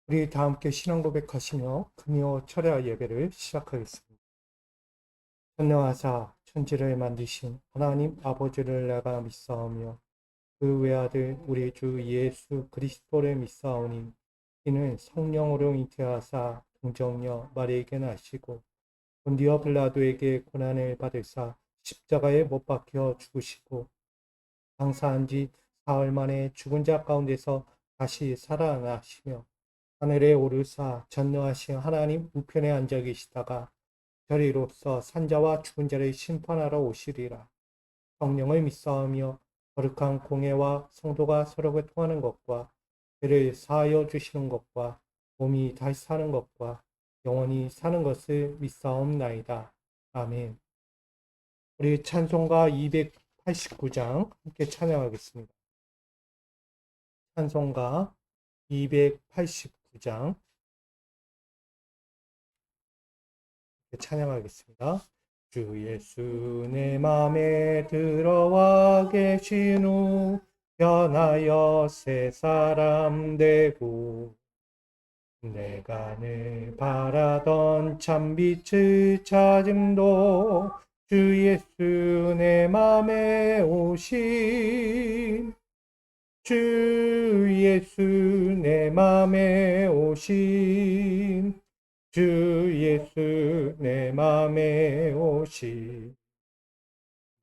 우리 다 함께 신앙 고백하시며 금요 철야 예배를 시작하겠습니다. 전능하사 천지를 만드신 하나님 아버지를 내가 믿사오며 그 외아들 우리 주 예수 그리스도를 믿사오니 이는 성령으로 잉태하사 동정녀 마리에게 나시고 본디오 빌라도에게 고난을 받으사 십자가에 못 박혀 죽으시고 장사한 지 사흘 만에 죽은 자 가운데서 다시 살아나시며 하늘에 오르사 전능하신 하나님 우편에 앉아 계시다가 저리로서 산자와 죽은 자를 심판하러 오시리라. 성령을 믿사오며 거룩한 공회와 성도가 서로 통하는 것과 죄를 사하여 주시는 것과 몸이 다시 사는 것과 영원히 사는 것을 믿사옵나이다. 아멘. 우리 찬송가 289장 함께 찬양하겠습니다. 찬송가 289장 찬양하겠습니다. 주 예수 내 맘에 들어와 계신 후 변하여 새 사람 되고 내가 늘 바라던 참 빛을 찾음도 주 예수 내 맘에 오신 주 예수 내 맘에 오신 주 예수 내 맘에 오신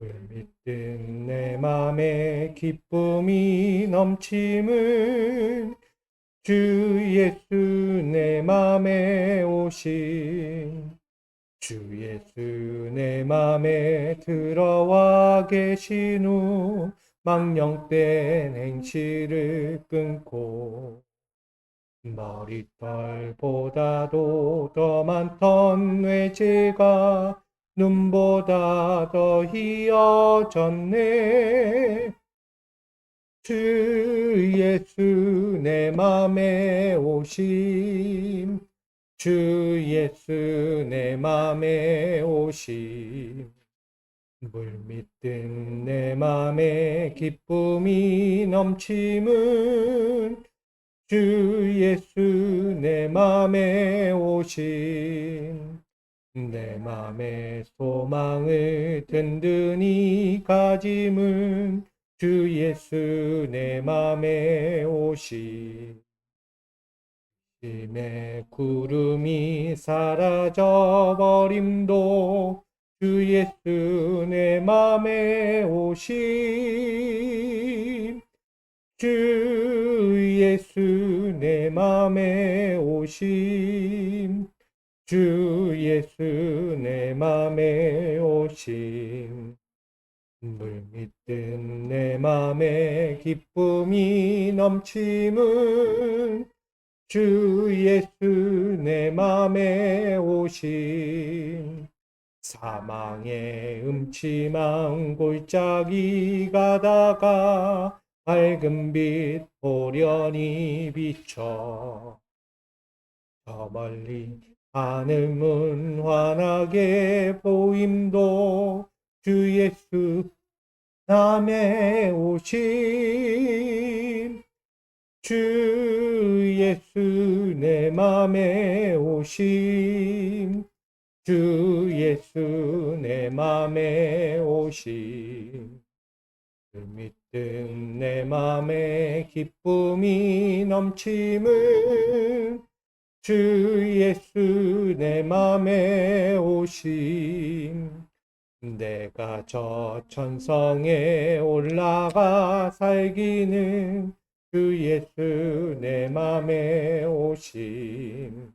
믿든 내 맘에 기쁨이 넘침은 주 예수 내 맘에 오신 주 예수 내 맘에 들어와 계신 후 망령된 행실을 끊고 머리털보다도 더 많던 외제가 눈보다 더 희어졌네. 주 예수 내 맘에 오심 주 예수 내 맘에 오심 물밑든 내 맘에 기쁨이 넘침은 주 예수 내 맘에 오신 내 맘의 소망을 든든히 가짐은 주 예수 내 맘에 오신 심의 구름이 사라져 버림도 주 예수 내 맘에 오신 주 예수 내 맘에 오심 주 예수 내 맘에 오심 물밑든 내 맘에 기쁨이 넘침은 주 예수 내 맘에 오심 사망의 음침한 골짜기 가다가 밝은 빛 보련히 비춰 저 멀리 하늘문 환하게 보임도 주 예수 남에 오심 주 예수 내 맘에 오심 주 예수 내 맘에 오심 믿든 내 맘에 기쁨이 넘침은 주 예수 내 맘에 오심 내가 저 천성에 올라가 살기는 주 예수 내 맘에 오심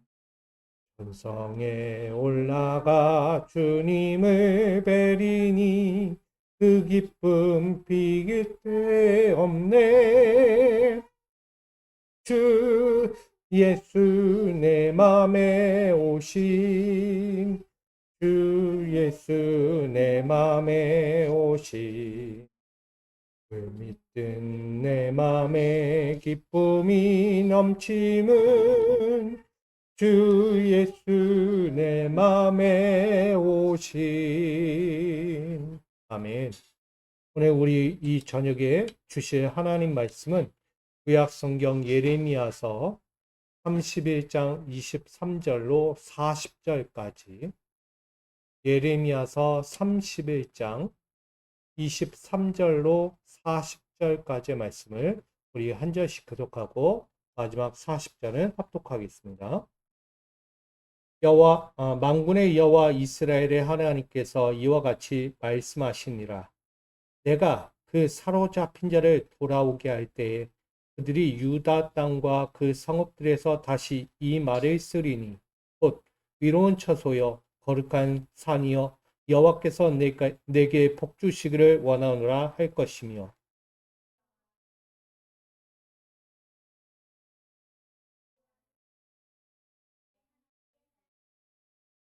천성에 올라가 주님을 뵈리니 그 기쁨 비길 데 없네 주 예수 내 맘에 오신 주 예수 내 맘에 오신 그 믿든 내 맘에 기쁨이 넘침은 주 예수 내 맘에 오신 아멘. 오늘 우리 이 저녁에 주실 하나님 말씀은 구약 성경 예레미야서 31장 23절로 40절까지, 예레미야서 31장 23절로 40절까지의 말씀을 우리 한 절씩 교독하고 마지막 40절은 합독하겠습니다. 만군의 여호와 이스라엘의 하나님께서 이와 같이 말씀하시니라. 내가 그 사로잡힌 자를 돌아오게 할 때에 그들이 유다 땅과 그 성읍들에서 다시 이 말을 쓰리니 곧 위로운 처소여 거룩한 산이여 여호와께서 내게 복 주시기를 원하노라 할 것이며,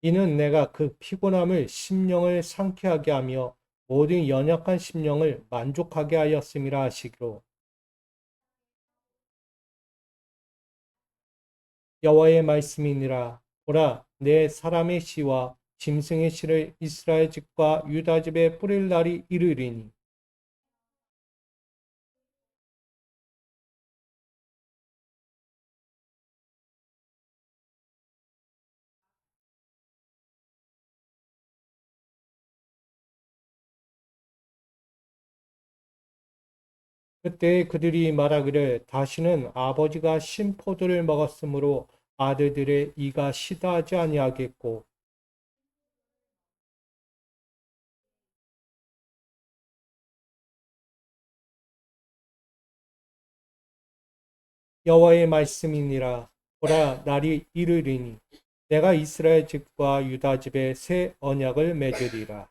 이는 내가 그 피곤함을 심령을 상쾌하게 하며 모든 연약한 심령을 만족하게 하였음이라 하시기로. 여호와의 말씀이니라. 보라, 내 사람의 씨와 짐승의 씨를 이스라엘 집과 유다 집에 뿌릴 날이 이르리니 그때 그들이 말하기를 다시는 아버지가 신 포도를 먹었으므로 아들들의 이가 시다하지 아니하겠고, 여호와의 말씀이니라. 보라, 날이 이르리니 내가 이스라엘 집과 유다 집에 새 언약을 맺으리라.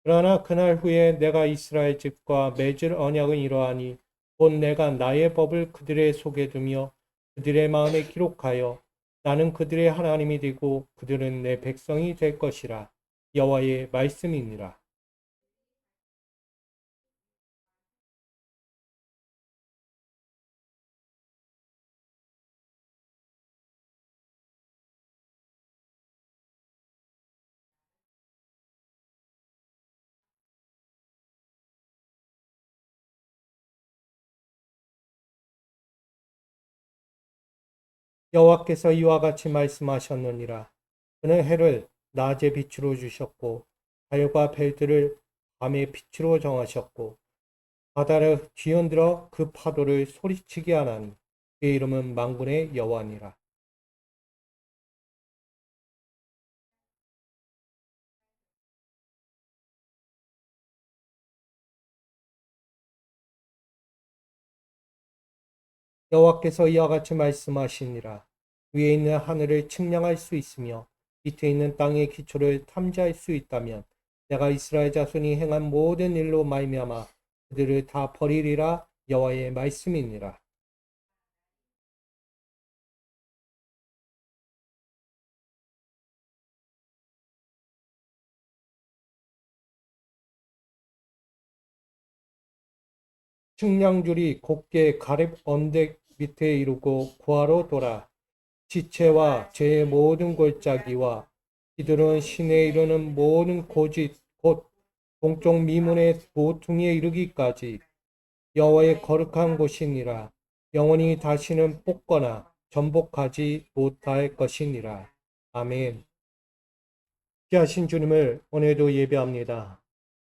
그러나 그날 후에 내가 이스라엘 집과 맺을 언약은 이러하니 곧 내가 나의 법을 그들의 속에 두며 그들의 마음에 기록하여 나는 그들의 하나님이 되고 그들은 내 백성이 될 것이라. 여호와의 말씀이니라. 여호와께서 이와 같이 말씀하셨느니라. 그는 해를 낮에 빛으로 주셨고 달과 별들을 밤의 빛으로 정하셨고 바다를 뒤흔들어 그 파도를 소리치게 하나니 그의 이름은 만군의 여호와니라. 여호와께서 이와 같이 말씀하시니라. 위에 있는 하늘을 측량할 수 있으며 밑에 있는 땅의 기초를 탐지할 수 있다면 내가 이스라엘 자손이 행한 모든 일로 말미암아 그들을 다 버리리라. 여호와의 말씀이니라. 측량줄이 곧게 가렙 언덕 밑에 이르고 구하로 돌아 지체와 제 모든 골짜기와 이들은 신에 이르는 모든 고짓 곧 동쪽 미문의 모퉁이에 이르기까지 여호와의 거룩한 곳이니라. 영원히 다시는 뽑거나 전복하지 못할 것이니라. 아멘. 귀하신 주님을 오늘도 예배합니다.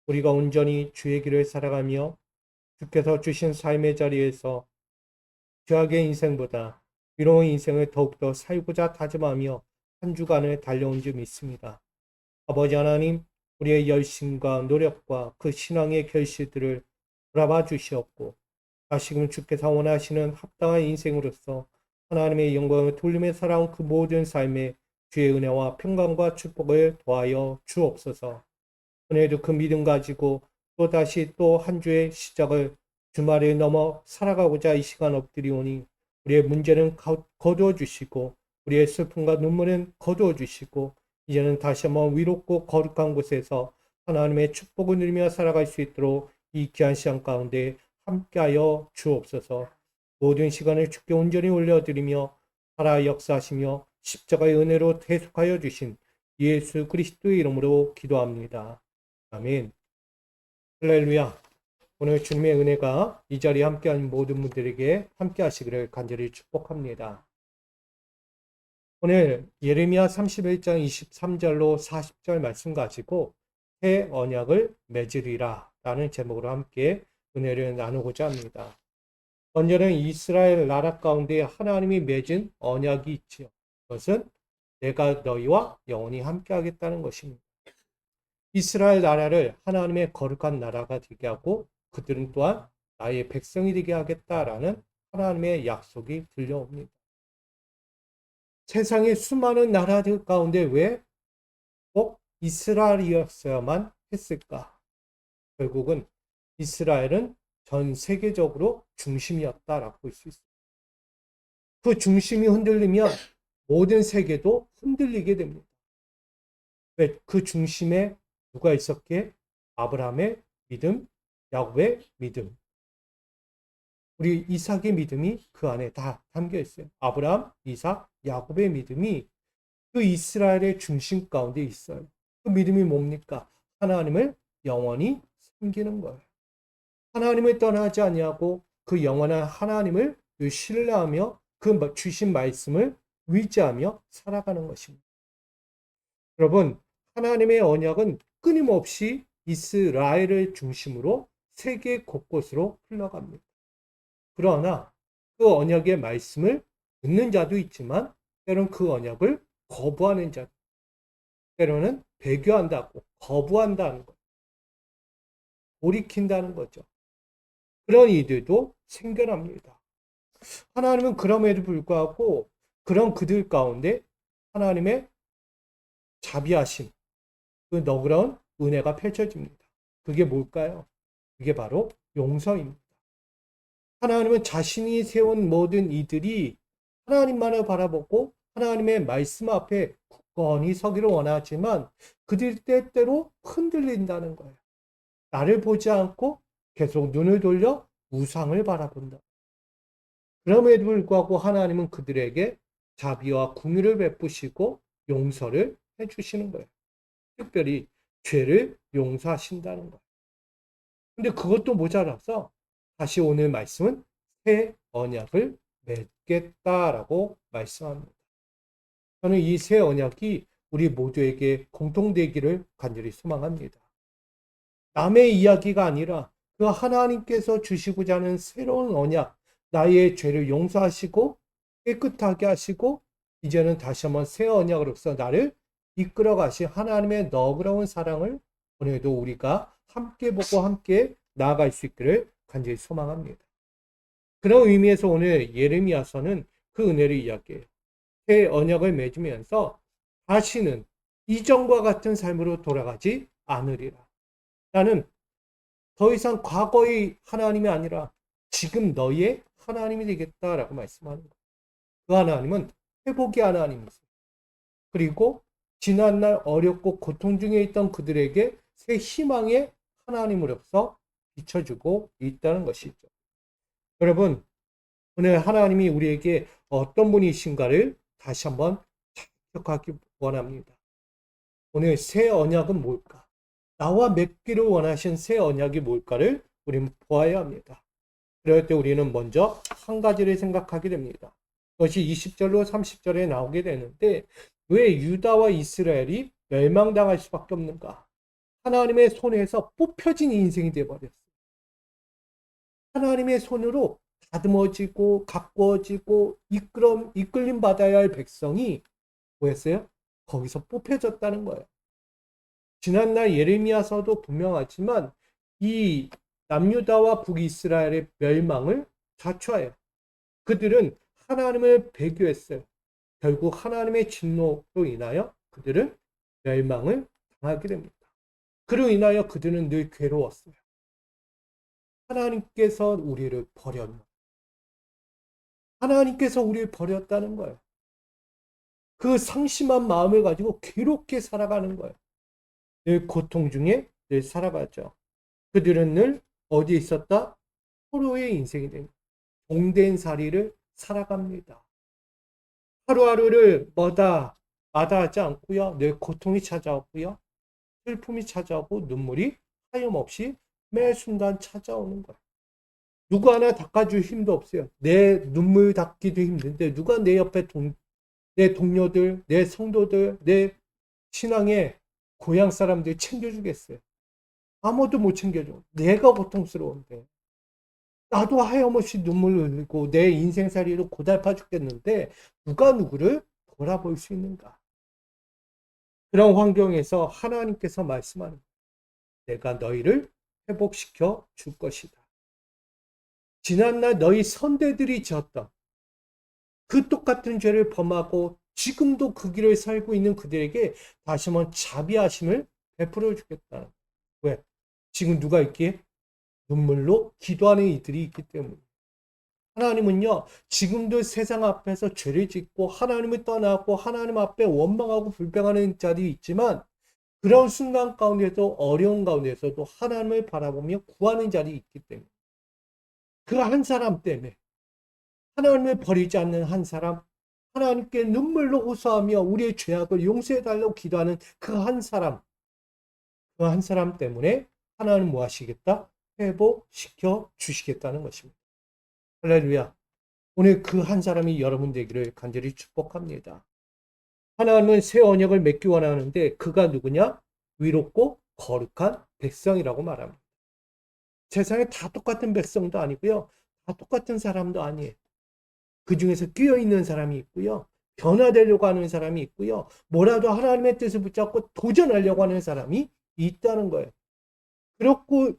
우리가 온전히 주의 길을 살아가며 주께서 주신 삶의 자리에서 죄악의 인생보다 위로운 인생을 더욱더 살고자 다짐하며 한 주간을 달려온 줄 믿습니다. 아버지 하나님, 우리의 열심과 노력과 그 신앙의 결실들을 돌아봐 주시옵고 다시금 주께서 원하시는 합당한 인생으로서 하나님의 영광을 돌리며 살아온 그 모든 삶에 주의 은혜와 평강과 축복을 더하여 주옵소서. 오늘도 그 믿음 가지고 또다시 또 한 주의 시작을 주말에 넘어 살아가고자 이 시간 엎드리오니 우리의 문제는 거두어 주시고 우리의 슬픔과 눈물은 거두어 주시고 이제는 다시 한번 위롭고 거룩한 곳에서 하나님의 축복을 누리며 살아갈 수 있도록 이 귀한 시간 가운데 함께하여 주옵소서. 모든 시간을 주께 온전히 올려드리며 살아 역사하시며 십자가의 은혜로 대속하여 주신 예수 그리스도의 이름으로 기도합니다. 아멘. 할렐루야. 오늘 주님의 은혜가 이 자리에 함께하는 모든 분들에게 함께하시기를 간절히 축복합니다. 오늘 예레미야 31장 23절로 40절 말씀 가지고 새 언약을 맺으리라 라는 제목으로 함께 은혜를 나누고자 합니다. 먼저는 이스라엘 나라 가운데 하나님이 맺은 언약이 있지요. 그것은 내가 너희와 영원히 함께하겠다는 것입니다. 이스라엘 나라를 하나님의 거룩한 나라가 되게 하고 그들은 또한 나의 백성이 되게 하겠다라는 하나님의 약속이 들려옵니다. 세상의 수많은 나라들 가운데 왜 꼭 이스라엘이었어야만 했을까? 결국은 이스라엘은 전 세계적으로 중심이었다라고 볼 수 있습니다. 그 중심이 흔들리면 모든 세계도 흔들리게 됩니다. 왜? 그 중심에 누가 있었기에? 아브라함의 믿음, 야곱의 믿음. 우리 이삭의 믿음이 그 안에 다 담겨 있어요. 아브라함, 이삭, 야곱의 믿음이 그 이스라엘의 중심 가운데 있어요. 그 믿음이 뭡니까? 하나님을 영원히 섬기는 거예요. 하나님을 떠나지 아니하고 그 영원한 하나님을 신뢰하며 그 주신 말씀을 의지하며 살아가는 것입니다. 여러분, 하나님의 언약은 끊임없이 이스라엘을 중심으로 세계 곳곳으로 흘러갑니다. 그러나 그 언약의 말씀을 듣는 자도 있지만 때로는 그 언약을 거부하는 자, 때로는 배교한다고 거부한다는 것, 돌이킨다는 거죠. 그런 이들도 생겨납니다. 하나님은 그럼에도 불구하고 그런 그들 가운데 하나님의 자비하심, 그 너그러운 은혜가 펼쳐집니다. 그게 뭘까요? 그게 바로 용서입니다. 하나님은 자신이 세운 모든 이들이 하나님만을 바라보고 하나님의 말씀 앞에 굳건히 서기를 원하지만 그들 때때로 흔들린다는 거예요. 나를 보지 않고 계속 눈을 돌려 우상을 바라본다. 그럼에도 불구하고 하나님은 그들에게 자비와 긍휼을 베푸시고 용서를 해주시는 거예요. 특별히 죄를 용서하신다는 거예요. 근데 그것도 모자라서 다시 오늘 말씀은 새 언약을 맺겠다라고 말씀합니다. 저는 이 새 언약이 우리 모두에게 공통되기를 간절히 소망합니다. 남의 이야기가 아니라 그 하나님께서 주시고자 하는 새로운 언약, 나의 죄를 용서하시고 깨끗하게 하시고 이제는 다시 한번 새 언약으로서 나를 이끌어 가신 하나님의 너그러운 사랑을 오늘도 우리가 함께 보고 함께 나아갈 수 있기를 간절히 소망합니다. 그런 의미에서 오늘 예레미야서는 그 은혜를 이야기해요. 새 언약을 맺으면서 다시는 이전과 같은 삶으로 돌아가지 않으리라. 나는 더 이상 과거의 하나님이 아니라 지금 너희의 하나님이 되겠다라고 말씀하는 거예요. 그 하나님은 회복의 하나님이세요. 그리고 지난날 어렵고 고통 중에 있던 그들에게 새 희망의 하나님으로서 비춰주고 있다는 것이죠. 여러분, 오늘 하나님이 우리에게 어떤 분이신가를 다시 한번 기억하기 원합니다. 오늘 새 언약은 뭘까? 나와 맺기를 원하신 새 언약이 뭘까를 우리는 보아야 합니다. 그럴 때 우리는 먼저 한 가지를 생각하게 됩니다. 그것이 20절로 30절에 나오게 되는데 왜 유다와 이스라엘이 멸망당할 수밖에 없는가? 하나님의 손에서 뽑혀진 인생이 되어버렸어요. 하나님의 손으로 다듬어지고 가꾸어지고 이끌림 받아야 할 백성이 뭐였어요? 거기서 뽑혀졌다는 거예요. 지난날 예레미야서도 분명하지만 이 남유다와 북이스라엘의 멸망을 자초하여 그들은 하나님을 배교했어요. 결국 하나님의 진노로 인하여 그들은 멸망을 당하게 됩니다. 그로 인하여 그들은 늘 괴로웠어요. 하나님께서 우리를 버렸나? 하나님께서 우리를 버렸다는 거예요. 그 상심한 마음을 가지고 괴롭게 살아가는 거예요. 늘 고통 중에 늘 살아가죠. 그들은 늘 어디에 있었다? 포로의 인생이 됩니다. 공된 살이를 살아갑니다. 하루하루를 마다하지 않고요. 늘 고통이 찾아오고요. 슬픔이 찾아오고 눈물이 하염없이 매 순간 찾아오는 거예요. 누구 하나 닦아줄 힘도 없어요. 내 눈물 닦기도 힘든데 누가 내 옆에 내 동료들, 내 성도들, 내 신앙의 고향 사람들 챙겨주겠어요. 아무도 못 챙겨줘. 내가 고통스러운데. 나도 하염없이 눈물을 흘리고 내 인생살이로 고달파 죽겠는데 누가 누구를 돌아볼 수 있는가? 그런 환경에서 하나님께서 말씀하는 거예요. 내가 너희를 회복시켜 줄 것이다. 지난날 너희 선대들이 지었던 그 똑같은 죄를 범하고 지금도 그 길을 살고 있는 그들에게 다시 한번 자비하심을 베풀어 주겠다. 왜? 지금 누가 있기에? 눈물로 기도하는 이들이 있기 때문에. 하나님은요, 지금도 세상 앞에서 죄를 짓고 하나님을 떠나고 하나님 앞에 원망하고 불평하는 자들이 있지만 그런 순간 가운데도 어려운 가운데서도 하나님을 바라보며 구하는 자들이 있기 때문에 그 한 사람 때문에 하나님을 버리지 않는 한 사람, 하나님께 눈물로 호소하며 우리의 죄악을 용서해달라고 기도하는 그 한 사람, 그 한 사람 때문에 하나님은 뭐 하시겠다? 회복시켜 주시겠다는 것입니다. 할렐루야. 오늘 그 한 사람이 여러분 되기를 간절히 축복합니다. 하나님은 새 언약을 맺기 원하는데 그가 누구냐? 위롭고 거룩한 백성이라고 말합니다. 세상에 다 똑같은 백성도 아니고요. 다 똑같은 사람도 아니에요. 그 중에서 끼어있는 사람이 있고요. 변화되려고 하는 사람이 있고요. 뭐라도 하나님의 뜻을 붙잡고 도전하려고 하는 사람이 있다는 거예요.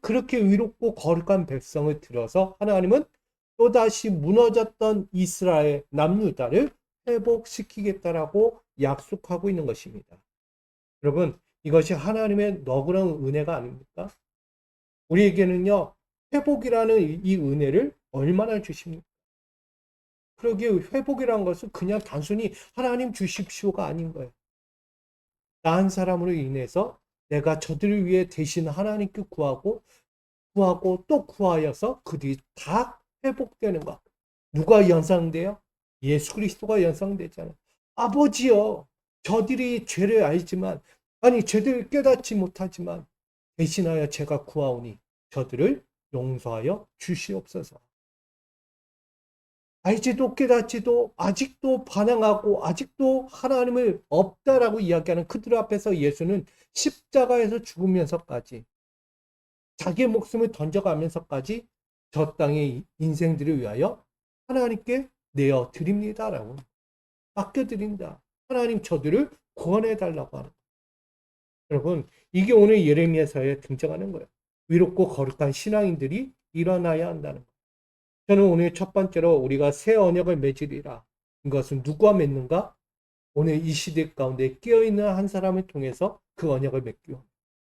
그렇게 위롭고 거룩한 백성을 들어서 하나님은 또다시 무너졌던 이스라엘 남유다를 회복시키겠다라고 약속하고 있는 것입니다. 여러분, 이것이 하나님의 너그러운 은혜가 아닙니까? 우리에게는요, 회복이라는 이 은혜를 얼마나 주십니까? 그러기에 회복이라는 것은 그냥 단순히 하나님 주십시오가 아닌 거예요. 나 한 사람으로 인해서 내가 저들을 위해 대신 하나님께 구하고 또 구하여서 그들이 다 회복되는 것. 누가 연상돼요? 예수 그리스도가 연상되잖아요. 아버지여, 저들이 죄를 알지만, 아니, 죄를 깨닫지 못하지만, 대신하여 제가 구하오니 저들을 용서하여 주시옵소서. 알지도 깨닫지도 아직도 반항하고 아직도 하나님을 없다라고 이야기하는 그들 앞에서 예수는 십자가에서 죽으면서까지 자기의 목숨을 던져가면서까지 저 땅의 인생들을 위하여 하나님께 내어 드립니다라고 맡겨드린다. 하나님 저들을 구원해 달라고 하는. 여러분, 이게 오늘 예레미야서에 등장하는 거예요. 위롭고 거룩한 신앙인들이 일어나야 한다는 거예요. 저는 오늘 첫 번째로 우리가 새 언약을 맺으리라. 이것은 누구와 맺는가? 오늘 이 시대 가운데 깨어있는 한 사람을 통해서 그 언약을 맺기로.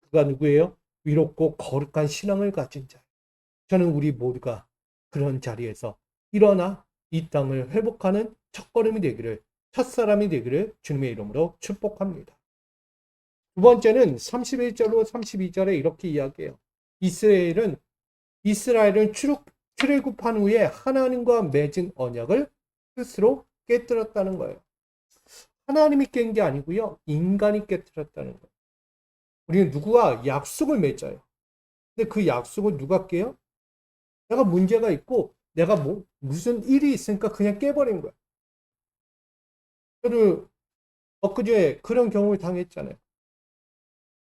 그가 누구예요? 위롭고 거룩한 신앙을 가진 자. 저는 우리 모두가 그런 자리에서 일어나 이 땅을 회복하는 첫걸음이 되기를, 첫사람이 되기를 주님의 이름으로 축복합니다. 두 번째는 31절로 32절에 이렇게 이야기해요. 이스라엘은 출애굽한 후에 하나님과 맺은 언약을 스스로 깨뜨렸다는 거예요. 하나님이 깬 게 아니고요. 인간이 깨뜨렸다는 거예요. 우리는 누구와 약속을 맺어요. 근데 그 약속을 누가 깨요? 내가 문제가 있고 내가 무슨 일이 있으니까 그냥 깨버린 거야. 저도 엊그제 그런 경우를 당했잖아요.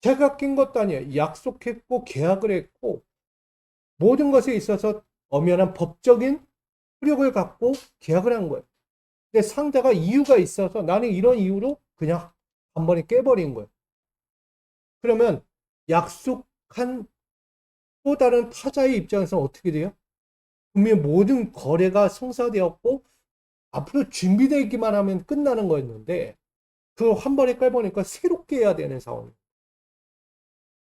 제가 깬 것도 아니에요. 약속했고 계약을 했고 모든 것에 있어서 엄연한 법적인 효력을 갖고 계약을 한 거예요. 근데 상대가 이유가 있어서 나는 이런 이유로 그냥 한 번에 깨버린 거예요. 그러면 약속한 또 다른 타자의 입장에서 어떻게 돼요? 분명히 모든 거래가 성사되었고 앞으로 준비되기만 하면 끝나는 거였는데 그걸 한 번에 깨버리니까 새롭게 해야 되는 상황이에요.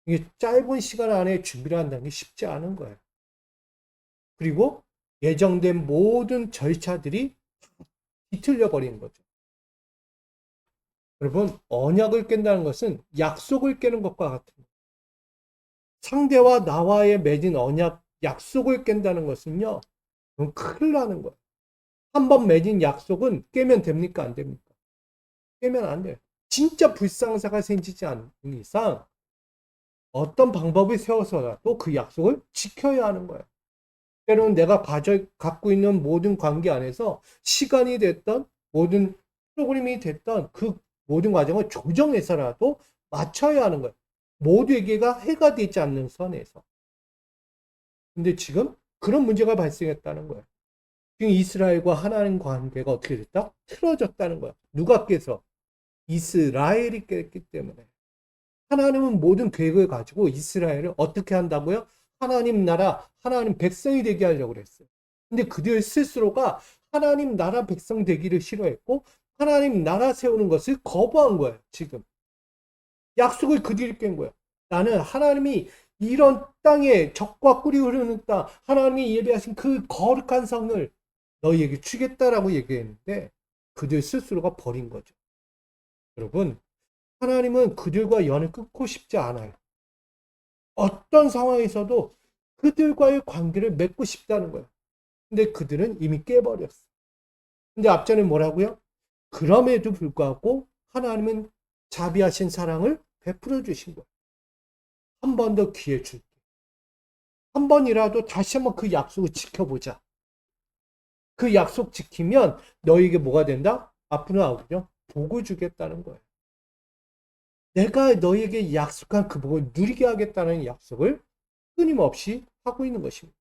이게 짧은 시간 안에 준비를 한다는 게 쉽지 않은 거예요. 그리고 예정된 모든 절차들이 뒤틀려 버리는 거죠. 여러분, 언약을 깬다는 것은 약속을 깨는 것과 같은 거예요. 상대와 나와의 맺은 언약, 약속을 깬다는 것은요, 그럼 큰일 나는 거야. 한 번 맺은 약속은 깨면 됩니까? 안 됩니까? 깨면 안 돼요. 진짜 불상사가 생기지 않는 이상 어떤 방법을 세워서라도 그 약속을 지켜야 하는 거예요. 때로는 내가 갖고 있는 모든 관계 안에서 시간이 됐던 모든 프로그램이 됐던 그 모든 과정을 조정해서라도 맞춰야 하는 거예요. 모두에게가 해가 되지 않는 선에서. 근데 지금 그런 문제가 발생했다는 거예요. 지금 이스라엘과 하나님 관계가 어떻게 됐다? 틀어졌다는 거야. 누가 깨서? 이스라엘이 깼기 때문에. 하나님은 모든 계획을 가지고 이스라엘을 어떻게 한다고요? 하나님 나라, 하나님 백성이 되게 하려고 그랬어요. 근데 그들 스스로가 하나님 나라 백성 되기를 싫어했고 하나님 나라 세우는 것을 거부한 거예요. 지금. 약속을 그들이 깬 거예요. 나는 하나님이 이런 땅에 적과 꿀이 흐르는 땅, 하나님이 예배하신 그 거룩한 성을 너희에게 주겠다라고 얘기했는데 그들 스스로가 버린 거죠. 여러분, 하나님은 그들과 연을 끊고 싶지 않아요. 어떤 상황에서도 그들과의 관계를 맺고 싶다는 거예요. 근데 그들은 이미 깨버렸어. 근데 앞전에 뭐라고요? 그럼에도 불구하고 하나님은 자비하신 사랑을 베풀어 주신 거예요. 한 번 더 기회 줄게. 한 번이라도 다시 한번 그 약속을 지켜보자. 그 약속 지키면 너에게 뭐가 된다? 앞으로 나오죠. 복을 주겠다는 거예요. 내가 너에게 약속한 그 복을 누리게 하겠다는 약속을 끊임없이 하고 있는 것입니다.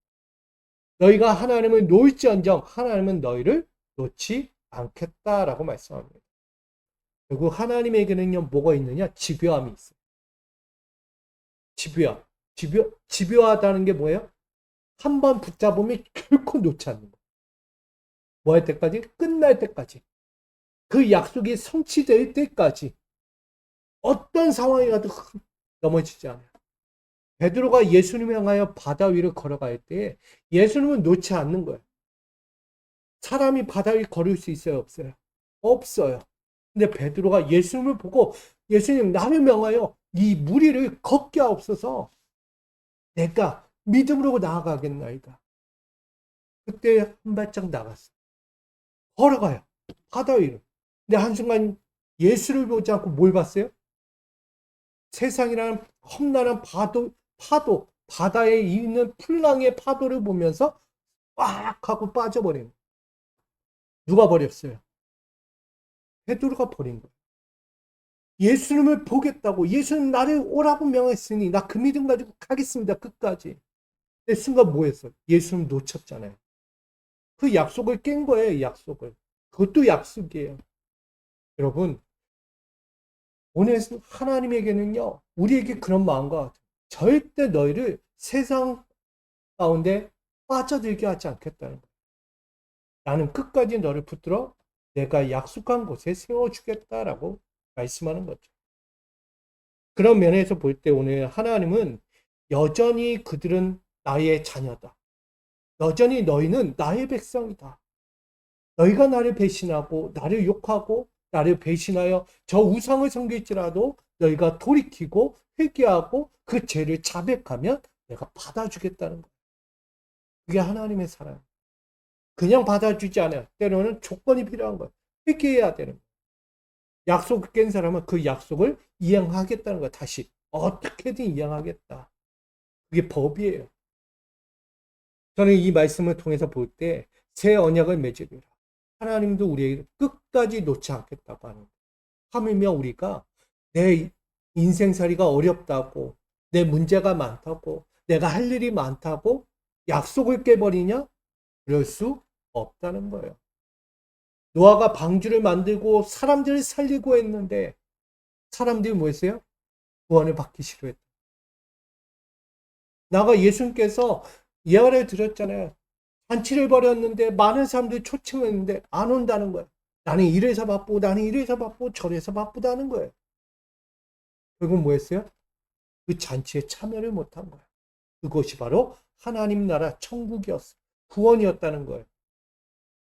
너희가 하나님을 놓을지언정 하나님은 너희를 놓지 않겠다라고 말씀합니다. 결국 하나님에게는요 뭐가 있느냐? 집요함이 있어요. 집요함. 집요하다는 게 뭐예요? 한 번 붙잡으면 결코 놓지 않는 거예요. 뭐 할 때까지? 끝날 때까지. 그 약속이 성취될 때까지. 어떤 상황이 가도 넘어지지 않아요. 베드로가 예수님을 향하여 바다 위를 걸어갈 때 예수님은 놓지 않는 거예요. 사람이 바다 위 걸을 수 있어요? 없어요? 없어요. 근데 베드로가 예수님을 보고 예수님 나를 명하여 이 무리를 걷게 하옵소서. 내가 믿음으로 나아가겠나이다. 그때 한 발짝 나갔어. 걸어가요. 바다 위를. 근데 한순간 예수를 보지 않고 뭘 봤어요? 세상이라는 험난한 파도, 바다에 있는 풍랑의 파도를 보면서 꽉 하고 빠져버린. 누가 버렸어요? 베드로가 버린 거예요. 예수님을 보겠다고, 예수님 나를 오라고 명했으니 나 그 믿음 가지고 가겠습니다. 끝까지. 근데 순간 뭐 했어? 예수님 놓쳤잖아요. 그 약속을 깬 거예요. 약속을. 그것도 약속이에요. 여러분, 오늘 하나님에게는요, 우리에게 그런 마음과 같아요. 절대 너희를 세상 가운데 빠져들게 하지 않겠다는 거예요. 나는 끝까지 너를 붙들어 내가 약속한 곳에 세워주겠다라고 말씀하는 거죠. 그런 면에서 볼 때 오늘 하나님은 여전히 그들은 나의 자녀다. 여전히 너희는 나의 백성이다. 너희가 나를 배신하고 나를 욕하고 나를 배신하여 저 우상을 섬길지라도 너희가 돌이키고 회개하고 그 죄를 자백하면 내가 받아주겠다는 거예요. 그게 하나님의 사랑. 그냥 받아주지 않아요. 때로는 조건이 필요한 거예요. 회개해야 되는 거예요. 약속을 깬 사람은 그 약속을 이행하겠다는 거예요. 다시 어떻게든 이행하겠다. 그게 법이에요. 저는 이 말씀을 통해서 볼 때 새 언약을 맺으리라. 하나님도 우리에게 끝까지 놓지 않겠다고 하는 거예요. 하물며 우리가 내 인생살이가 어렵다고, 내 문제가 많다고, 내가 할 일이 많다고 약속을 깨버리냐? 그럴 수 없다는 거예요. 노아가 방주를 만들고 사람들을 살리고 했는데 사람들이 뭐 했어요? 구원을 받기 싫어했다. 나가 예수님께서 예화를 드렸잖아요. 잔치를 벌였는데 많은 사람들이 초청했는데 안 온다는 거예요. 나는 이래서 바쁘고 나는 이래서 바쁘고 저래서 바쁘다는 거예요. 결국 뭐 했어요? 그 잔치에 참여를 못한 거예요. 그것이 바로 하나님 나라 천국이었어요. 구원이었다는 거예요.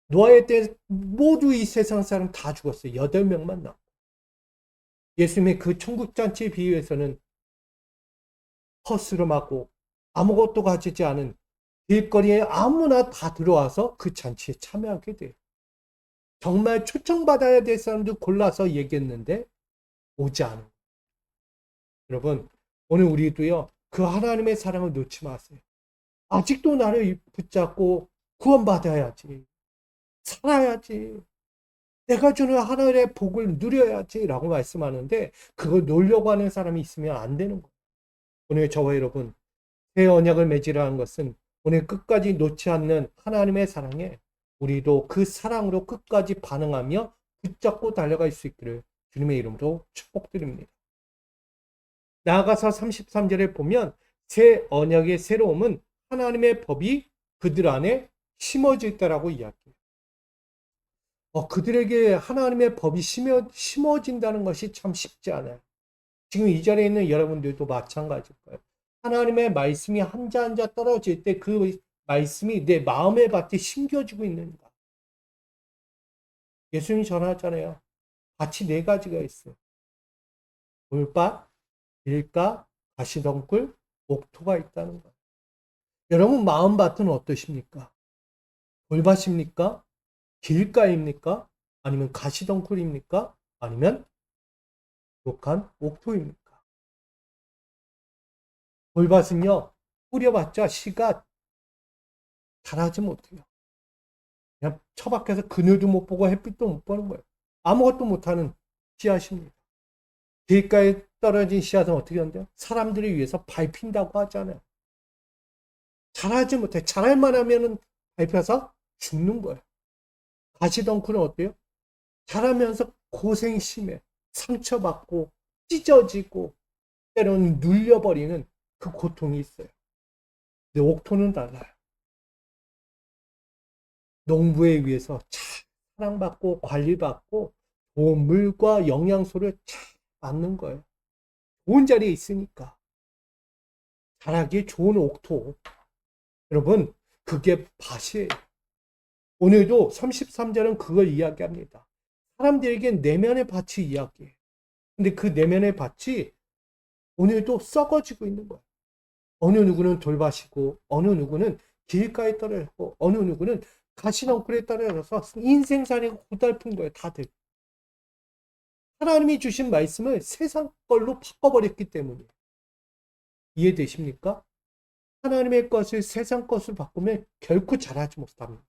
노아의 때 모두 이 세상 사람 다 죽었어요. 8명만 남고. 예수님의 그 천국 잔치에 비유해서는 허스름하고 아무것도 가지지 않은 길거리에 아무나 다 들어와서 그 잔치에 참여하게 돼요. 정말 초청받아야 될 사람들 골라서 얘기했는데 오지 않은 거예요. 여러분, 오늘 우리도요, 그 하나님의 사랑을 놓지 마세요. 아직도 나를 붙잡고 구원받아야지. 살아야지. 내가 주는 하늘의 복을 누려야지. 라고 말씀하는데, 그걸 놓으려고 하는 사람이 있으면 안 되는 거예요. 오늘 저와 여러분, 새 언약을 맺으라 한 것은 오늘 끝까지 놓지 않는 하나님의 사랑에 우리도 그 사랑으로 끝까지 반응하며 붙잡고 달려갈 수 있기를 주님의 이름으로 축복드립니다. 나아가서 33절에 보면 새 언약의 새로움은 하나님의 법이 그들 안에 심어져 있다라고 이야기해요. 그들에게 하나님의 법이 심어진다는 것이 참 쉽지 않아요. 지금 이 자리에 있는 여러분들도 마찬가지일 거예요. 하나님의 말씀이 한자 한자 떨어질 때 그 말씀이 내 마음의 밭에 심겨지고 있는가. 예수님이 전하잖아요. 밭이 네 가지가 있어요. 돌밭, 밀가, 가시덩굴, 옥토가 있다는 거예요. 여러분 마음밭은 어떠십니까? 돌밭입니까? 길가입니까? 아니면 가시덩굴입니까? 아니면 독한 옥토입니까? 돌밭은요, 뿌려봤자 씨가 자라지 못해요. 그냥 처박혀서 그늘도 못 보고 햇빛도 못 보는 거예요. 아무것도 못하는 씨앗입니다. 길가에 떨어진 씨앗은 어떻게 한대요? 사람들을 위해서 밟힌다고 하잖아요. 자라지 못해. 자랄만 하면은 밟혀서 죽는 거예요. 가시덩굴은 어때요? 자라면서 고생이 심해. 상처받고 찢어지고 때로는 눌려버리는 그 고통이 있어요. 근데 옥토는 달라요. 농부에 의해서 잘 사랑받고 관리받고 좋은 물과 영양소를 잘 받는 거예요. 좋은 자리에 있으니까. 자라기 좋은 옥토. 여러분, 그게 밭이에요. 오늘도 33절은 그걸 이야기합니다. 사람들에게 내면의 밭이 이야기해요. 근데 그 내면의 밭이 오늘도 썩어지고 있는 거예요. 어느 누구는 돌밭이고, 어느 누구는 길가에 떨어졌고, 어느 누구는 가시덩굴에 떨어져서 인생살이가 고달픈 거예요, 다들. 하나님이 주신 말씀을 세상 걸로 바꿔버렸기 때문이에요. 이해되십니까? 하나님의 것을 세상 것을 바꾸면 결코 잘하지 못합니다.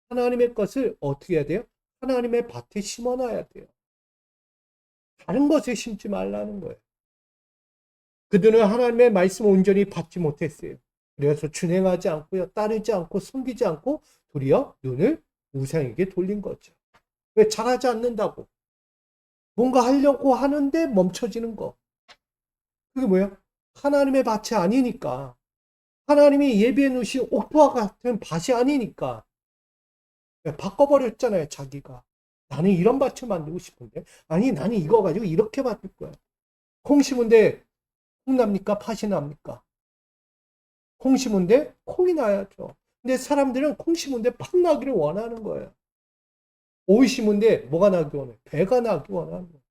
하나님의 것을 어떻게 해야 돼요? 하나님의 밭에 심어놔야 돼요. 다른 것에 심지 말라는 거예요. 그들은 하나님의 말씀을 온전히 받지 못했어요. 그래서 준행하지 않고요. 따르지 않고 숨기지 않고 도리어 눈을 우상에게 돌린 거죠. 왜? 잘하지 않는다고. 뭔가 하려고 하는데 멈춰지는 거. 그게 뭐예요? 하나님의 밭이 아니니까. 하나님이 예비해 놓으신 옥토와 같은 밭이 아니니까. 바꿔버렸잖아요, 자기가. 나는 이런 밭을 만들고 싶은데. 아니, 나는 이거 가지고 이렇게 만들 거야. 콩 심은데 콩 납니까? 팥이 납니까? 콩 심은데 콩이 나야죠. 근데 사람들은 콩 심은데 팥 나기를 원하는 거예요. 오이 심은데 뭐가 나기 원해? 배가 나기 원하는 거예요.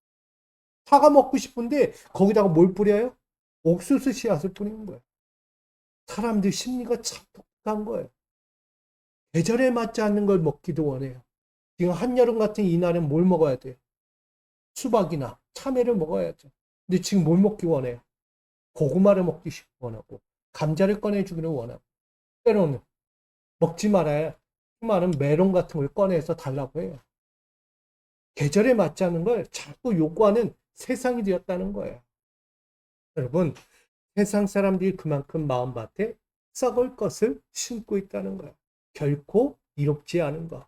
사과 먹고 싶은데 거기다가 뭘 뿌려요? 옥수수 씨앗을 뿌리는 거예요. 사람들 심리가 참 독특한 거예요. 계절에 맞지 않는 걸 먹기도 원해요. 지금 한여름 같은 이날은 뭘 먹어야 돼요? 수박이나 참외를 먹어야죠. 근데 지금 뭘 먹기 원해요? 고구마를 먹기 원하고 감자를 꺼내주기를 원하고 때로는 먹지 말아야 수많은 메론 같은 걸 꺼내서 달라고 해요. 계절에 맞지 않는 걸 자꾸 요구하는 세상이 되었다는 거예요. 여러분, 세상 사람들이 그만큼 마음밭에 썩을 것을 심고 있다는 거예요. 결코 이롭지 않은 것.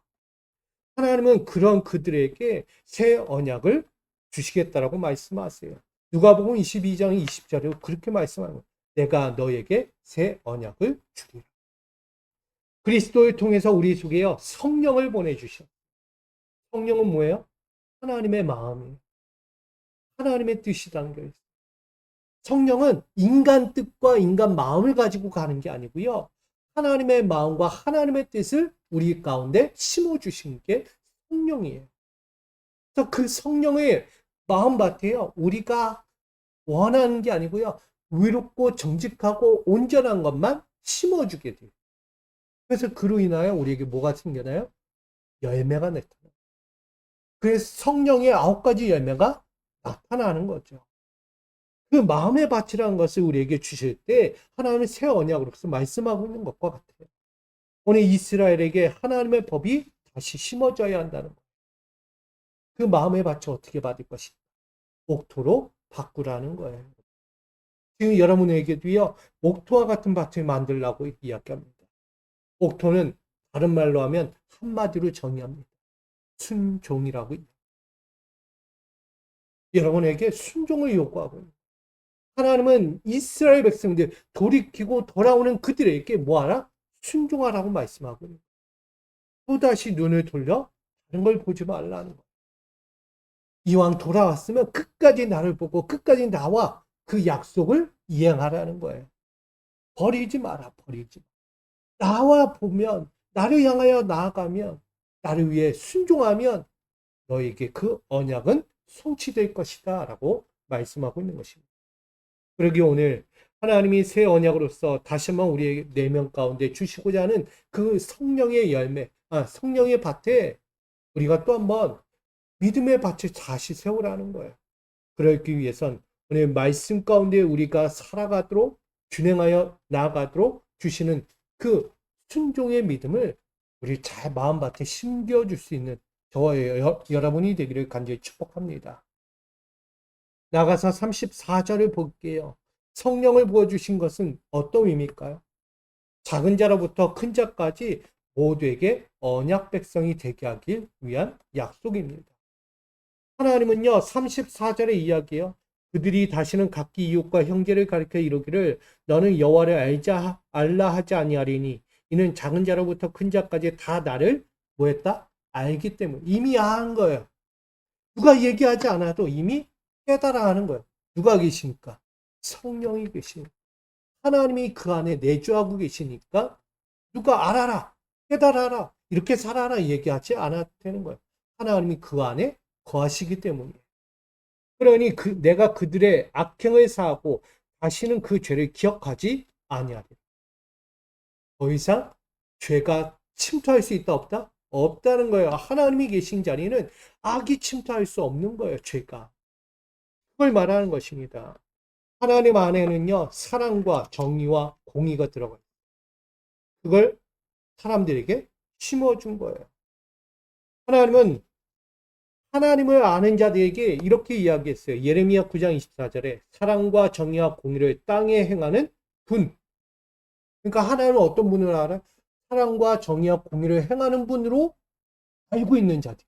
하나님은 그런 그들에게 새 언약을 주시겠다라고 말씀하세요. 누가복음 22장 20절에 그렇게 말씀하는 거예요. 내가 너에게 새 언약을 주리라. 그리스도를 통해서 우리 속에요 성령을 보내주셔. 성령은 뭐예요? 하나님의 마음이에요. 하나님의 뜻이 담겨 있어요. 성령은 인간 뜻과 인간 마음을 가지고 가는 게 아니고요. 하나님의 마음과 하나님의 뜻을 우리 가운데 심어주신 게 성령이에요. 그래서 그 성령의 마음밭에요. 우리가 원하는 게 아니고요. 의롭고 정직하고 온전한 것만 심어주게 돼요. 그래서 그로 인하여 우리에게 뭐가 생겨나요? 열매가 나타나요. 그래서 성령의 9가지 열매가 나타나는 거죠. 그 마음의 밭이라는 것을 우리에게 주실 때 하나님은 새 언약으로서 말씀하고 있는 것과 같아요. 오늘 이스라엘에게 하나님의 법이 다시 심어져야 한다는 것. 그 마음의 밭을 어떻게 받을 것인가? 옥토로 바꾸라는 거예요. 지금 여러분에게도요, 옥토와 같은 밭을 만들라고 이야기합니다. 옥토는 다른 말로 하면 한마디로 정의합니다. 순종이라고. 여러분에게 순종을 요구하고 있습니다. 하나님은 이스라엘 백성들 돌이키고 돌아오는 그들에게 뭐하라? 순종하라고 말씀하고 있습니다. 또다시 눈을 돌려 다른 걸 보지 말라는 거. 이왕 돌아왔으면 끝까지 나를 보고 끝까지 나와 그 약속을 이행하라는 거예요. 버리지 마라, 버리지 마. 나와 보면, 나를 향하여 나아가면, 나를 위해 순종하면 너에게 그 언약은 성취될 것이다 라고 말씀하고 있는 것입니다. 그러기 오늘 하나님이 새 언약으로서 다시 한번 우리의 내면 가운데 주시고자 하는 그 성령의 열매, 성령의 밭에 우리가 또 한번 믿음의 밭을 다시 세우라는 거예요. 그러기 위해선 오늘 말씀 가운데 우리가 살아가도록 준행하여 나아가도록 주시는 그 순종의 믿음을 우리 잘 마음밭에 심겨줄 수 있는 저와 여러분이 되기를 간절히 축복합니다. 나가서 34절을 볼게요. 성령을 부어주신 것은 어떤 의미일까요? 작은 자로부터 큰 자까지 모두에게 언약 백성이 되게 하길 위한 약속입니다. 하나님은요, 34절의 이야기예요. 그들이 다시는 각기 이웃과 형제를 가리켜 이르기를 너는 여호와를 알라 하지 아니하리니 이는 작은 자로부터 큰 자까지 다 나를 뭐했다? 알기 때문에. 이미 아는 거예요. 누가 얘기하지 않아도 이미 깨달아 하는 거예요. 누가 계십니까? 성령이 계십니다. 하나님이 그 안에 내주하고 계시니까 누가 알아라, 깨달아라, 이렇게 살아라 얘기하지 않아도 되는 거예요. 하나님이 그 안에 거하시기 때문이에요. 그러니 내가 그들의 악행을 사하고 다시는 그 죄를 기억하지 아니하리라. 더 이상 죄가 침투할 수 있다 없다? 없다는 거예요. 하나님이 계신 자리는 악이 침투할 수 없는 거예요. 죄가. 그걸 말하는 것입니다. 하나님 안에는요, 사랑과 정의와 공의가 들어가요. 그걸 사람들에게 심어준 거예요. 하나님은 하나님을 아는 자들에게 이렇게 이야기했어요. 예레미야 9장 24절에 사랑과 정의와 공의를 땅에 행하는 분. 그러니까 하나님은 어떤 분을 알아? 사랑과 정의와 공의를 행하는 분으로 알고 있는 자들.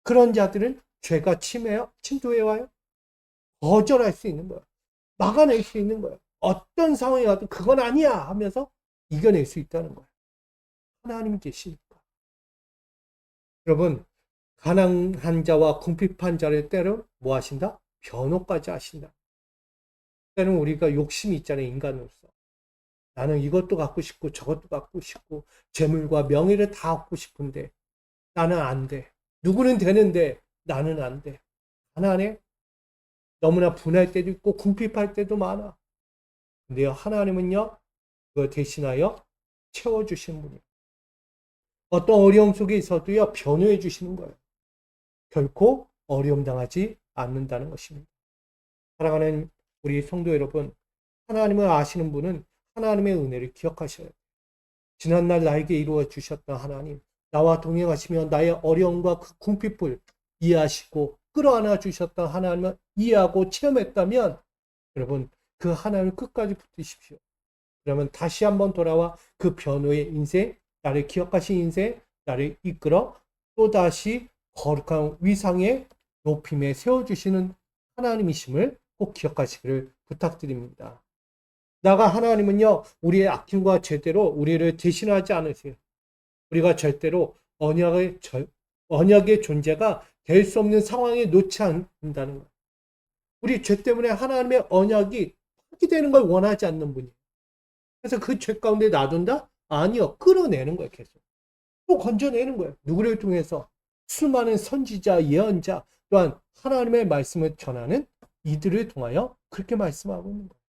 그런 자들은 죄가 침투해와요. 거절할 수 있는 거예요. 막아낼 수 있는 거예요. 어떤 상황이 와도 그건 아니야 하면서 이겨낼 수 있다는 거예요. 하나님이 계시니까. 여러분, 가난한 자와 궁핍한 자를 때로 뭐 하신다? 변호까지 하신다. 때는 우리가 욕심이 있잖아요, 인간으로서. 나는 이것도 갖고 싶고 저것도 갖고 싶고 재물과 명예를 다 얻고 싶은데 나는 안 돼. 누구는 되는데 나는 안 돼. 가난해? 너무나 분할 때도 있고 궁핍할 때도 많아. 근데 하나님은요, 그걸 대신하여 채워주시는 분이에요. 어떤 어려움 속에 있어도요, 변호해 주시는 거예요. 결코 어려움 당하지 않는다는 것입니다. 사랑하는 우리 성도 여러분, 하나님을 아시는 분은 하나님의 은혜를 기억하셔야 돼요. 지난날 나에게 이루어 주셨던 하나님, 나와 동행하시며 나의 어려움과 그 궁핍을 이해하시고 끌어안아 주셨던 하나님을 이해하고 체험했다면 여러분, 그 하나님을 끝까지 붙드십시오. 그러면 다시 한번 돌아와 그 변호의 인생, 나를 기억하신 인생, 나를 이끌어 또다시 거룩한 위상의 높임에 세워주시는 하나님이심을 꼭 기억하시기를 부탁드립니다. 나가 하나님은요, 우리의 악행과 죄대로 우리를 대신하지 않으세요. 우리가 절대로 언약의 존재가 될 수 없는 상황에 놓지 않는다는 거예요. 우리 죄 때문에 하나님의 언약이 파기되는 걸 원하지 않는 분이에요. 그래서 그 죄 가운데 놔둔다? 아니요. 끌어내는 거예요. 계속. 또 건져내는 거예요. 누구를 통해서? 수많은 선지자, 예언자, 또한 하나님의 말씀을 전하는 이들을 통하여 그렇게 말씀하고 있는 거예요.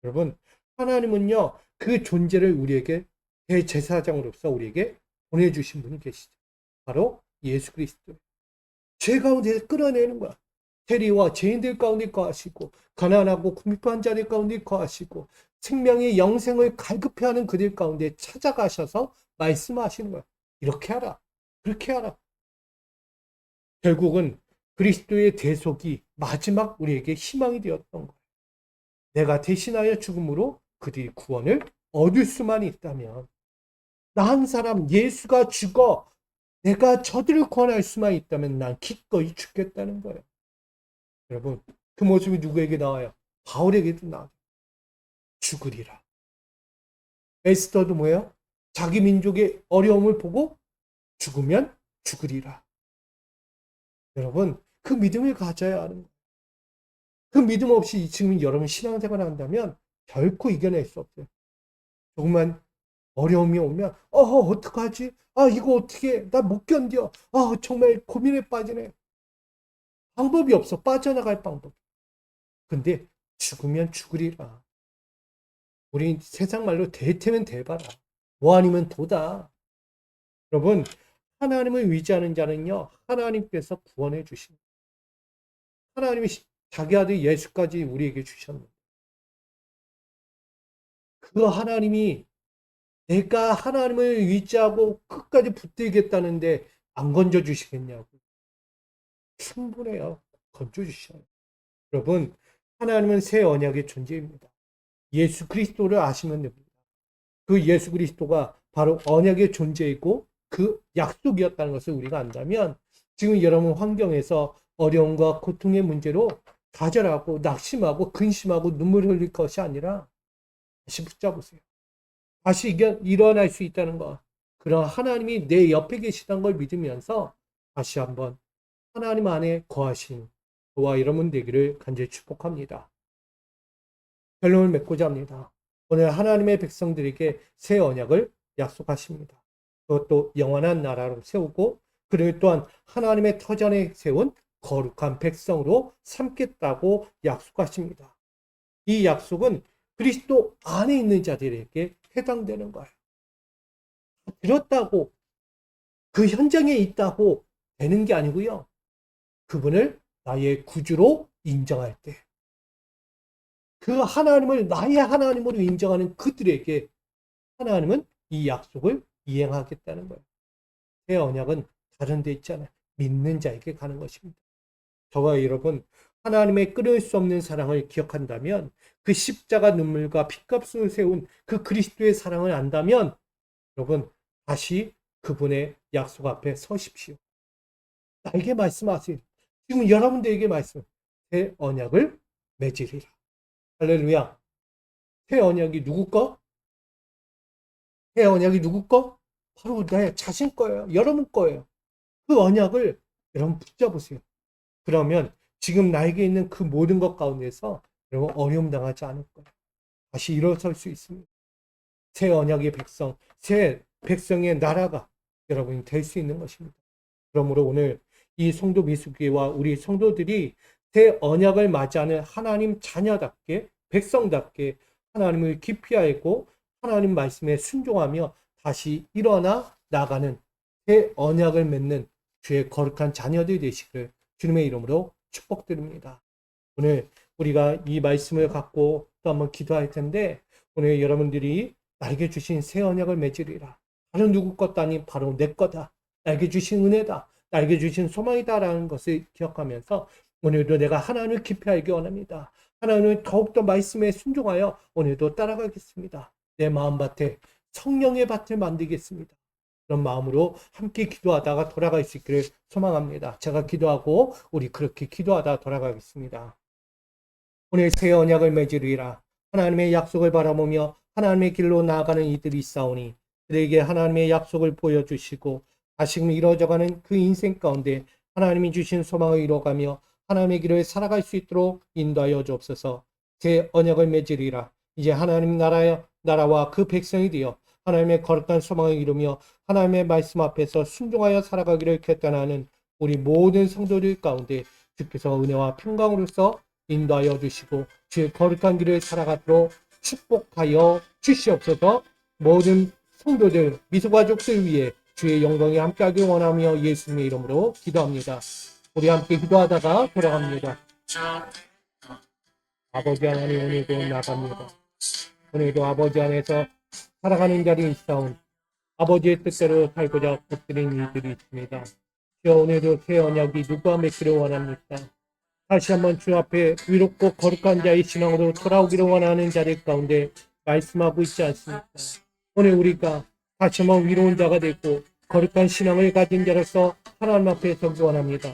여러분, 하나님은요, 그 존재를 우리에게 대제사장으로서 우리에게 보내주신 분이 계시죠. 바로 예수 그리스도. 죄 가운데서 끌어내는 거야. 세리와 죄인들 가운데 거하시고 가난하고 궁핍한 자들 가운데 거하시고 생명의 영생을 갈급해하는 그들 가운데 찾아가셔서 말씀하시는 거야. 이렇게 하라. 그렇게 하라. 결국은 그리스도의 대속이 마지막 우리에게 희망이 되었던 거예요. 내가 대신하여 죽음으로 그들이 구원을 얻을 수만 있다면 나 한 사람 예수가 죽어 내가 저들을 구원할 수만 있다면 난 기꺼이 죽겠다는 거예요. 여러분, 그 모습이 누구에게 나와요? 바울에게도 나와요. 죽으리라. 에스더도 뭐예요? 자기 민족의 어려움을 보고 죽으면 죽으리라. 여러분, 그 믿음을 가져야 하는 거예요. 그 믿음 없이 지금 여러분 신앙생활을 한다면 결코 이겨낼 수 없어요. 조금만 어려움이 오면 어떡하지? 이거 어떻게 나 못 견뎌. 정말 고민에 빠지네. 방법이 없어. 빠져나갈 방법. 근데 죽으면 죽으리라. 우리 세상 말로 대테면 대봐라. 뭐 아니면 도다. 여러분, 하나님을 의지하는 자는요, 하나님께서 구원해 주십니다. 하나님이 자기 아들 예수까지 우리에게 주셨는데, 그 하나님이 내가 하나님을 의지하고 끝까지 붙들겠다는데 안 건져 주시겠냐고. 충분해요. 건져 주셔요. 여러분, 하나님은 새 언약의 존재입니다. 예수 그리스도를 아시면 됩니다. 그 예수 그리스도가 바로 언약의 존재이고 그 약속이었다는 것을 우리가 안다면 지금 여러분 환경에서 어려움과 고통의 문제로 좌절하고 낙심하고 근심하고 눈물을 흘릴 것이 아니라 다시 붙잡으세요. 다시 일어날 수 있다는 것. 그런 하나님이 내 옆에 계시다는 걸 믿으면서 다시 한번 하나님 안에 거하신 저와 여러분 되기를 간절히 축복합니다. 결론을 맺고자 합니다. 오늘 하나님의 백성들에게 새 언약을 약속하십니다. 그것도 영원한 나라로 세우고 그리고 또한 하나님의 터전에 세운 거룩한 백성으로 삼겠다고 약속하십니다. 이 약속은 그리스도 안에 있는 자들에게 해당되는 거예요. 들었다고 그 현장에 있다고 되는 게 아니고요. 그분을 나의 구주로 인정할 때 그 하나님을 나의 하나님으로 인정하는 그들에게 하나님은 이 약속을 이행하겠다는 거예요. 새 언약은 다른 데 있잖아요. 믿는 자에게 가는 것입니다. 저와 여러분, 하나님의 끊을 수 없는 사랑을 기억한다면 그 십자가 눈물과 피값을 세운 그 그리스도의 사랑을 안다면 여러분 다시 그분의 약속 앞에 서십시오. 나에게 말씀하세요. 지금 여러분들에게 말씀. 새 언약을 맺으리라. 할렐루야. 새 언약이 누구 거? 새 언약이 누구 거? 바로 내 자신 거예요. 여러분 거예요. 그 언약을 여러분 붙잡으세요. 그러면 지금 나에게 있는 그 모든 것 가운데서 여러분 어려움 당하지 않을 거예요. 다시 일어설 수 있습니다. 새 언약의 백성, 새 백성의 나라가 여러분이 될 수 있는 것입니다. 그러므로 오늘 이 성도 미숙이와 우리 성도들이 새 언약을 맞이하는 하나님 자녀답게 백성답게 하나님을 깊이 알고 하나님 말씀에 순종하며 다시 일어나 나가는 새 언약을 맺는 주의 거룩한 자녀들이 되시기를 주님의 이름으로 축복드립니다. 오늘 우리가 이 말씀을 갖고 또 한번 기도할 텐데 오늘 여러분들이 나에게 주신 새 언약을 맺으리라. 다른 누구 것도 아닌 바로 내 거다. 나에게 주신 은혜다. 나에게 주신 소망이다라는 것을 기억하면서 오늘도 내가 하나님을 깊이 알기 원합니다. 하나님을 더욱더 말씀에 순종하여 오늘도 따라가겠습니다. 내 마음밭에 성령의 밭을 만들겠습니다. 그런 마음으로 함께 기도하다가 돌아갈 수 있기를 소망합니다. 제가 기도하고 우리 그렇게 기도하다 돌아가겠습니다. 오늘 새 언약을 맺으리라. 하나님의 약속을 바라보며 하나님의 길로 나아가는 이들이 있사오니 그들에게 하나님의 약속을 보여주시고 다시금 이루어져가는 그 인생 가운데 하나님이 주신 소망을 이루어가며 하나님의 길을 살아갈 수 있도록 인도하여 주옵소서. 새 언약을 맺으리라. 이제 하나님 나라와 그 백성이 되어 하나님의 거룩한 소망을 이루며 하나님의 말씀 앞에서 순종하여 살아가기를 결단하는 우리 모든 성도들 가운데 주께서 은혜와 평강으로서 인도하여 주시고 주의 거룩한 길을 살아가도록 축복하여 주시옵소서. 모든 성도들, 미소가족들 위해 주의 영광이 함께하길 원하며 예수님의 이름으로 기도합니다. 우리 함께 기도하다가 돌아갑니다. 아버지 하나님, 오늘도 나갑니다. 오늘도 아버지 안에서 살아가는 자리에 있사온 아버지의 뜻대로 살고자 엎드린 이들이 있습니다. 주여, 오늘도 새 언약이 누구와 맺기를 원합니까? 다시 한번 주 앞에 위롭고 거룩한 자의 신앙으로 돌아오기를 원하는 자들 가운데 말씀하고 있지 않습니까? 오늘 우리가 다시 한번 위로운 자가 되고 거룩한 신앙을 가진 자로서 하나님 앞에 서기 원합니다.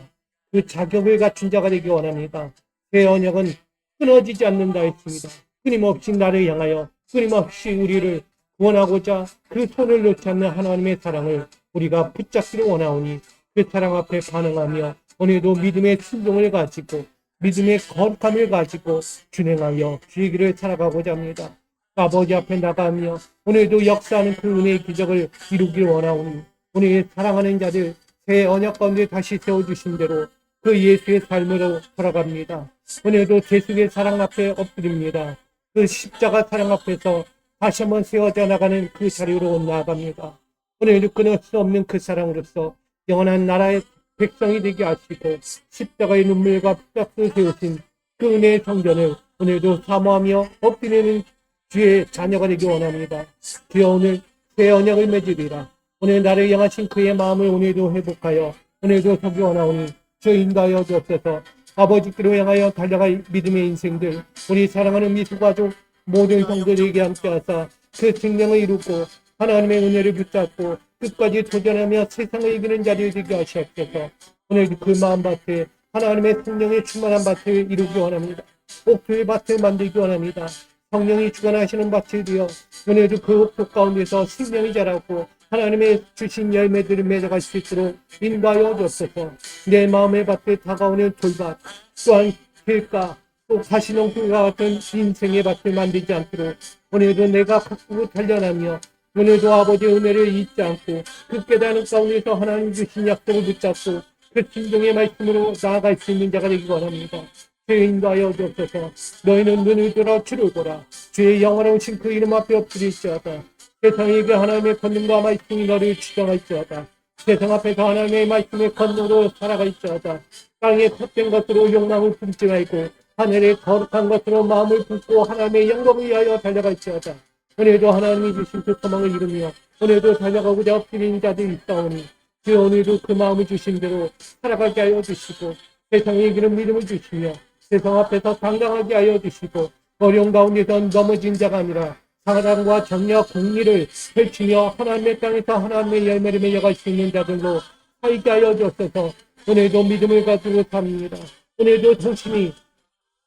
그 자격을 갖춘 자가 되기 원합니다. 새 언약은 끊어지지 않는다 했습니다. 끊임없이 나를 향하여 끊임없이 우리를 구원하고자 그 손을 놓지 않는 하나님의 사랑을 우리가 붙잡기를 원하오니 그 사랑 앞에 반응하며 오늘도 믿음의 순종을 가지고 믿음의 거룩함을 가지고 준행하여 주의 길을 살아가고자 합니다. 아버지 앞에 나가며 오늘도 역사하는 그 은혜의 기적을 이루길 원하오니 오늘 사랑하는 자들 새 언약 가운데 다시 세워주신 대로 그 예수의 삶으로 돌아갑니다. 오늘도 예수의 사랑 앞에 엎드립니다. 그 십자가 사랑 앞에서 다시 한번 세워져 나가는 그 자리로 나아갑니다. 오늘도 끊을 수 없는 그 사랑으로서 영원한 나라의 백성이 되게 하시고 십자가의 눈물과 뼈를 세우신 그 은혜의 성전을 오늘도 사모하며 엎드리는 주의 자녀가 되기 원합니다. 주여, 오늘 새 언약을 맺으리라. 오늘 나를 향하신 그의 마음을 오늘도 회복하여 오늘도 서기 원하오니 주 인도하여 주옵소서. 아버지께로 향하여 달려갈 믿음의 인생들, 우리 사랑하는 미수가족 모든 성도들에게 함께하사 그 생명을 이루고 하나님의 은혜를 붙잡고 끝까지 도전하며 세상을 이기는 자리를 되게 하시옵소서. 오늘 그 마음밭에 하나님의 성령의 충만한 밭을 이루기 원합니다. 옥토의 밭을 만들기 원합니다. 성령이 주관하시는 밭을 되어 오늘도 그 옥토 가운데서 생명이 자라고 하나님의 주신 열매들을 맺어갈 수 있도록 인도하여 주옵소서. 내 마음의 밭에 다가오는 돌밭 또한 길가 또 가시농부와 같은 인생의 밭을 만들지 않도록 오늘도 내가 가꾸고 단련하며 오늘도 아버지의 은혜를 잊지 않고 그 깨달은 가운데서 하나님 주신 약속을 붙잡고 그 진정의 말씀으로 나아갈 수 있는 자가 되기 원합니다. 주의 인도하여 주옵소서. 너희는 눈을 들어 주를 보라. 주의 영원하신 그 이름 앞에 엎드릴지어다. 세상에게 하나님의 권능과 말씀이 너를 주장할지어다. 세상 앞에서 하나님의 말씀의 권능으로 살아갈지어다. 땅의 헛된 것으로 욕망을 품지 말고 하늘의 거룩한 것으로 마음을 붓고 하나님의 영광을 위하여 달려갈지어다. 오늘도 하나님이 주신 그 소망을 이루며 오늘도 달려가고자 엎드리는 자들이 있사오니 주 오늘도 그 마음을 주신 대로 살아가게 하여 주시고 세상에 이기는 믿음을 주시며 세상 앞에서 당당하게 하여 주시고 어려운 가운데서 넘어진 자가 아니라 사랑과 정의와 공의를 펼치며 하나님의 땅에서 하나님의 열매를 맺어갈 수 있는 자들로 살게 하여 주옵소서. 오늘도 믿음을 가지고 삽니다. 오늘도 정신이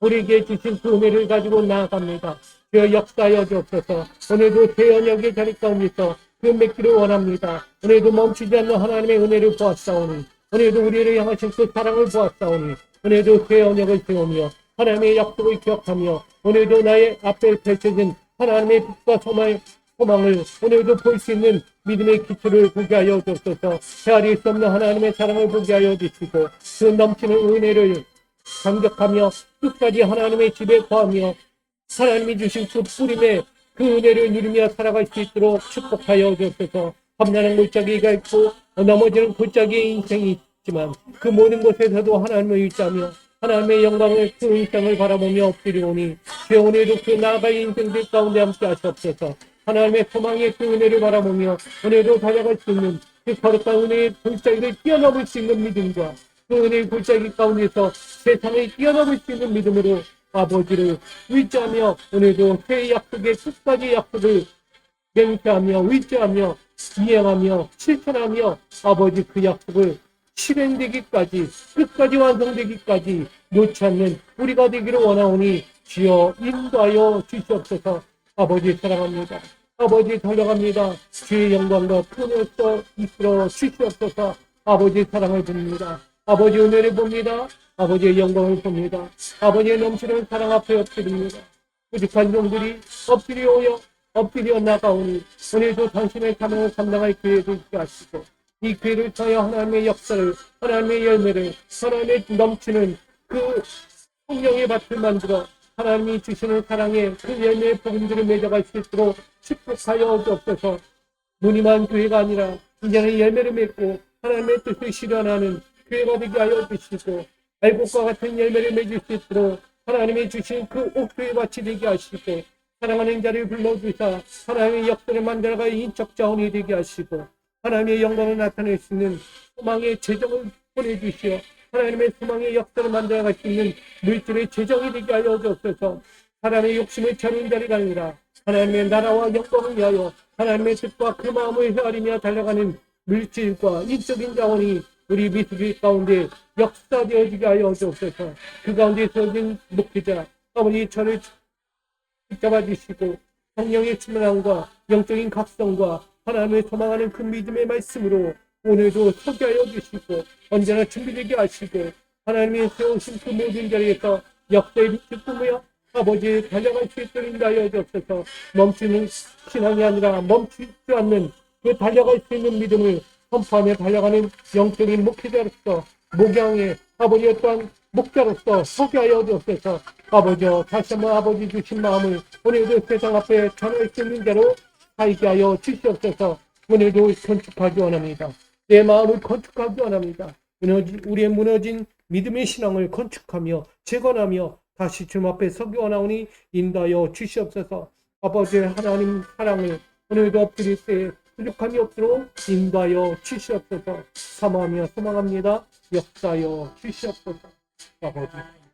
우리에게 주신 그 은혜를 가지고 나아갑니다. 주여 역사하여 주옵소서. 오늘도 새 언약의 자리 가운데서 그 맺기를 원합니다. 오늘도 멈추지 않는 하나님의 은혜를 보았사오니 오늘도 우리를 향하신 그 사랑을 보았사오니 오늘도 새 언약을 세우며 하나님의 약속을 기억하며 오늘도 나의 앞에 펼쳐진 하나님의 빛과 소망을 오늘도 볼 수 있는 믿음의 기초를 보게 하여 주옵소서. 헤아릴 수 없는 하나님의 사랑을 보게 하여 주시고 그 넘치는 은혜를 감격하며 끝까지 하나님의 집에 거하며 하나님이 주신 그 뿌림의 그 은혜를 누리며 살아갈 수 있도록 축복하여 주옵소서. 험난한 골짜기가 있고 넘어지는 골짜기의 인생이 있지만 그 모든 곳에서도 하나님을 의지하며 하나님의 영광을 그 인생을 바라보며 엎드리오니 주여 오늘도 그 나아갈 인생들 가운데 함께 하시옵소서. 하나님의 소망의 그 은혜를 바라보며 오늘도 달려갈 수 있는 그 거룩한 은혜의 골짜기를 뛰어넘을 수 있는 믿음과 그 은혜의 골짜기 가운데서 세상을 뛰어넘을 수 있는 믿음으로 아버지를 의지하며 오늘도 새 약속의 끝까지 약속을 맹세하며 의지하며 이행하며 실천하며 아버지 그 약속을 실행되기까지 끝까지 완성되기까지 놓지 않는 우리가 되기를 원하오니 주여 인도하여 주시옵소서. 아버지 사랑합니다. 아버지 달려갑니다. 주의 영광과 큰에서 이끌어 주시옵소서. 아버지 사랑을 봅니다. 아버지 은혜를 봅니다. 아버지의 영광을 봅니다. 아버지의 넘치는 사랑 앞에 엎드립니다. 부족한 종들이 엎드려 나가오니 오늘도 당신의 사명을 감당할 기회를 있게 하시고 이 기회를 통하여 하나님의 역사를 하나님의 열매를 하나님의 넘치는 그 성령의 밭을 만들어 하나님이 주시는 사랑에 그 열매의 복음들을 맺어갈 수 있도록 축복하여 주옵소서. 무늬만 교회가 아니라 이제는 열매를 맺고 하나님의 뜻을 실현하는 교회가 되게 하여 주시고, 알곡과 같은 열매를 맺을 수 있도록 하나님이 주신 그 옥교회 밭이 되게 하시고, 사랑하는 자를 불러주사 하나님의 역사를 만들어갈 인적 자원이 되게 하시고, 하나님의 영광을 나타낼 수 있는 소망의 재정을 보내주시어 하나님의 소망의 역사를 만들어갈 수 있는 물질의 재정이 되게 하여 주옵소서. 사람의 욕심을 채우는 자리가 아니라 하나님의 나라와 영광을 위하여 하나님의 뜻과 그 마음을 헤아리며 달려가는 물질과 인적인 자원이 우리 미스비 가운데 역사되어지게 하여 주옵소서. 그 가운데 서진 목회자 아버지 저를 붙잡아 주시고 성령의 충만함과 영적인 각성과 하나님을 소망하는 그 믿음의 말씀으로 오늘도 서게 하여 주시고 언제나 준비되게 하시고, 하나님이 세우신 그 모든 자리에서 역사의 빛을 뿜으며 아버지의 달려갈 수 있도록 인도하여 주옵소서. 멈추는 신앙이 아니라 멈추지 않는 그 달려갈 수 있는 믿음을 선포하며 달려가는 영적인 목회자로서 목양의 아버지 또한 목자로서 서게 하여 주옵소서. 아버지여, 다시 한번 아버지 주신 마음을 오늘도 세상 앞에 전할 수 있는 대로 살게 하여 주시옵소서. 오늘도 건축하기 원합니다. 내 마음을 건축하기 원합니다. 우리의 무너진 믿음의 신앙을 건축하며 재건하며 다시 주님 앞에 서기 원하오니 인도하여 주시옵소서. 아버지의 하나님 사랑을 오늘도 엎드릴 때 부족함이 없도록 인도하여 주시옵소서. 사모하며 소망합니다. 역사하여 주시옵소서. 아버지.